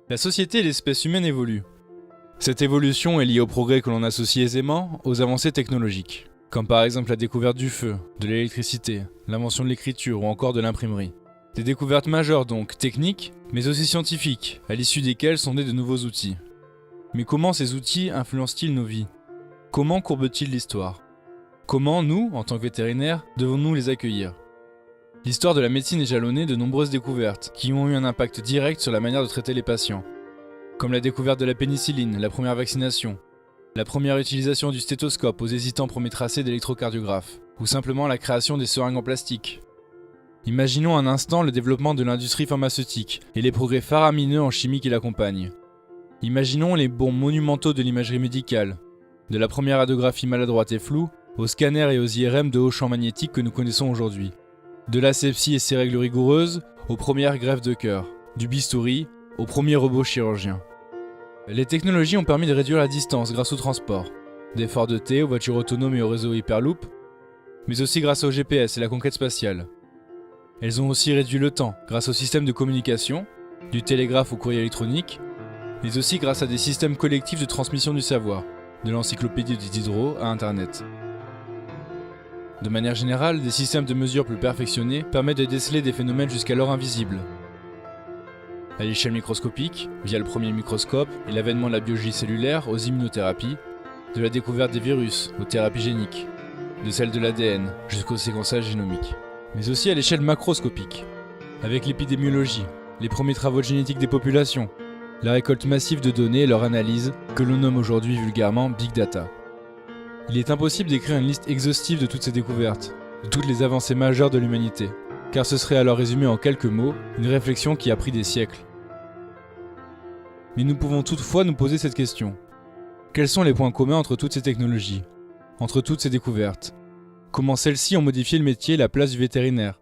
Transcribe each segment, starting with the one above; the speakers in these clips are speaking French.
La société et l'espèce humaine évoluent. Cette évolution est liée au progrès que l'on associe aisément aux avancées technologiques, comme par exemple la découverte du feu, de l'électricité, l'invention de l'écriture ou encore de l'imprimerie. Des découvertes majeures donc, techniques, mais aussi scientifiques, à l'issue desquelles sont nés de nouveaux outils. Mais comment ces outils influencent-ils nos vies? Comment courbent-ils l'histoire? Comment nous, en tant que vétérinaires, devons-nous les accueillir? L'histoire de la médecine est jalonnée de nombreuses découvertes qui ont eu un impact direct sur la manière de traiter les patients. Comme la découverte de la pénicilline, la première vaccination, la première utilisation du stéthoscope aux hésitants premiers tracés d'électrocardiographes, ou simplement la création des seringues en plastique. Imaginons un instant le développement de l'industrie pharmaceutique et les progrès faramineux en chimie qui l'accompagnent. Imaginons les bons monumentaux de l'imagerie médicale, de la première radiographie maladroite et floue, aux scanners et aux IRM de haut champ magnétique que nous connaissons aujourd'hui. De l'asepsie et ses règles rigoureuses, aux premières greffes de cœur, du bistouri, aux premiers robots chirurgiens. Les technologies ont permis de réduire la distance grâce au transport, des Ford T aux voitures autonomes et au réseau Hyperloop, mais aussi grâce au GPS et la conquête spatiale. Elles ont aussi réduit le temps grâce au système de communication, du télégraphe au courrier électronique, mais aussi grâce à des systèmes collectifs de transmission du savoir, de l'encyclopédie de Diderot à Internet. De manière générale, des systèmes de mesure plus perfectionnés permettent de déceler des phénomènes jusqu'alors invisibles. À l'échelle microscopique, via le premier microscope et l'avènement de la biologie cellulaire aux immunothérapies, de la découverte des virus aux thérapies géniques, de celle de l'ADN jusqu'au séquençage génomique. Mais aussi à l'échelle macroscopique, avec l'épidémiologie, les premiers travaux de génétique des populations, la récolte massive de données et leur analyse, que l'on nomme aujourd'hui vulgairement Big Data. Il est impossible d'écrire une liste exhaustive de toutes ces découvertes, de toutes les avancées majeures de l'humanité, car ce serait alors résumer en quelques mots une réflexion qui a pris des siècles. Mais nous pouvons toutefois nous poser cette question. Quels sont les points communs entre toutes ces technologies, entre toutes ces découvertes? Comment celles-ci ont modifié le métier et la place du vétérinaire?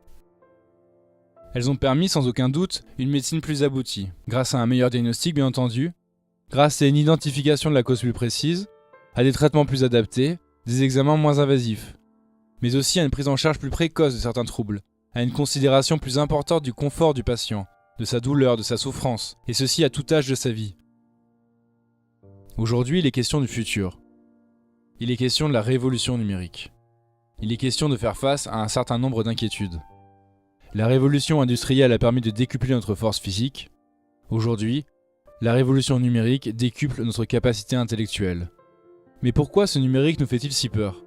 Elles ont permis sans aucun doute une médecine plus aboutie, grâce à un meilleur diagnostic bien entendu, grâce à une identification de la cause plus précise, à des traitements plus adaptés, des examens moins invasifs, mais aussi à une prise en charge plus précoce de certains troubles, à une considération plus importante du confort du patient, de sa douleur, de sa souffrance, et ceci à tout âge de sa vie. Aujourd'hui, il est question du futur. Il est question de la révolution numérique. Il est question de faire face à un certain nombre d'inquiétudes. La révolution industrielle a permis de décupler notre force physique. Aujourd'hui, la révolution numérique décuple notre capacité intellectuelle. Mais pourquoi ce numérique nous fait-il si peur?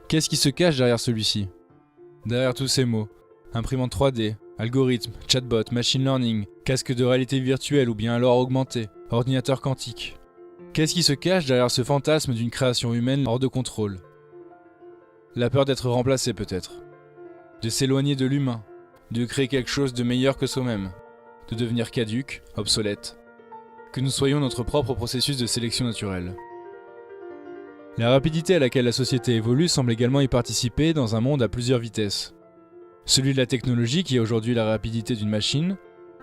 Qu'est-ce qui se cache derrière celui-ci? Derrière tous ces mots, imprimante 3D, algorithme, chatbot, machine learning, casque de réalité virtuelle ou bien alors augmenté, ordinateur quantique. Qu'est-ce qui se cache derrière ce fantasme d'une création humaine hors de contrôle? La peur d'être remplacé peut-être, de s'éloigner de l'humain, de créer quelque chose de meilleur que soi-même, de devenir caduque, obsolète, que nous soyons notre propre processus de sélection naturelle. La rapidité à laquelle la société évolue semble également y participer dans un monde à plusieurs vitesses. Celui de la technologie qui est aujourd'hui la rapidité d'une machine,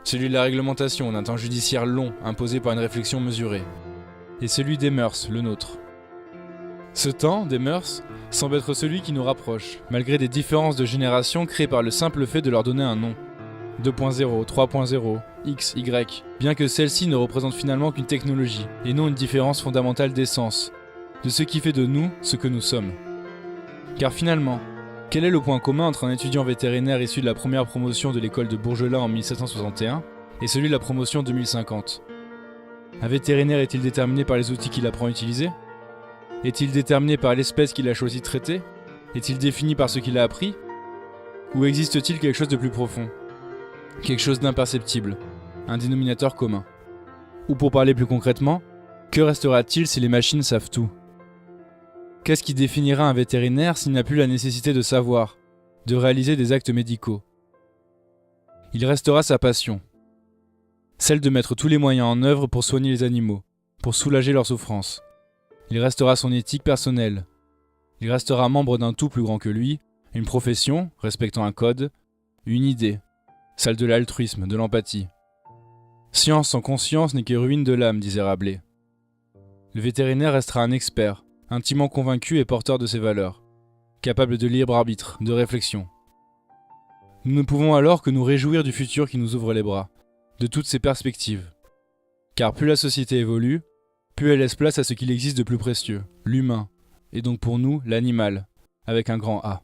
celui de la réglementation d'un temps judiciaire long imposé par une réflexion mesurée, et celui des mœurs, le nôtre. Ce temps, des mœurs, semble être celui qui nous rapproche, malgré des différences de génération créées par le simple fait de leur donner un nom. 2.0, 3.0, X, Y, bien que celle-ci ne représente finalement qu'une technologie, et non une différence fondamentale d'essence, de ce qui fait de nous ce que nous sommes. Car finalement, quel est le point commun entre un étudiant vétérinaire issu de la première promotion de l'école de Bourgelat en 1761 et celui de la promotion 2050 ? Un vétérinaire est-il déterminé par les outils qu'il apprend à utiliser ? Est-il déterminé par l'espèce qu'il a choisi de traiter? Est-il défini par ce qu'il a appris? Ou existe-t-il quelque chose de plus profond? Quelque chose d'imperceptible, un dénominateur commun? Ou pour parler plus concrètement, que restera-t-il si les machines savent tout? Qu'est-ce qui définira un vétérinaire s'il n'a plus la nécessité de savoir, de réaliser des actes médicaux? Il restera sa passion, celle de mettre tous les moyens en œuvre pour soigner les animaux, pour soulager leurs souffrances. Il restera son éthique personnelle. Il restera membre d'un tout plus grand que lui, une profession, respectant un code, une idée, celle de l'altruisme, de l'empathie. Science sans conscience n'est que ruine de l'âme, disait Rabelais. Le vétérinaire restera un expert, intimement convaincu et porteur de ses valeurs, capable de libre arbitre, de réflexion. Nous ne pouvons alors que nous réjouir du futur qui nous ouvre les bras, de toutes ces perspectives. Car plus la société évolue, plus elle laisse place à ce qu'il existe de plus précieux, l'humain, et donc pour nous, l'animal, avec un grand A.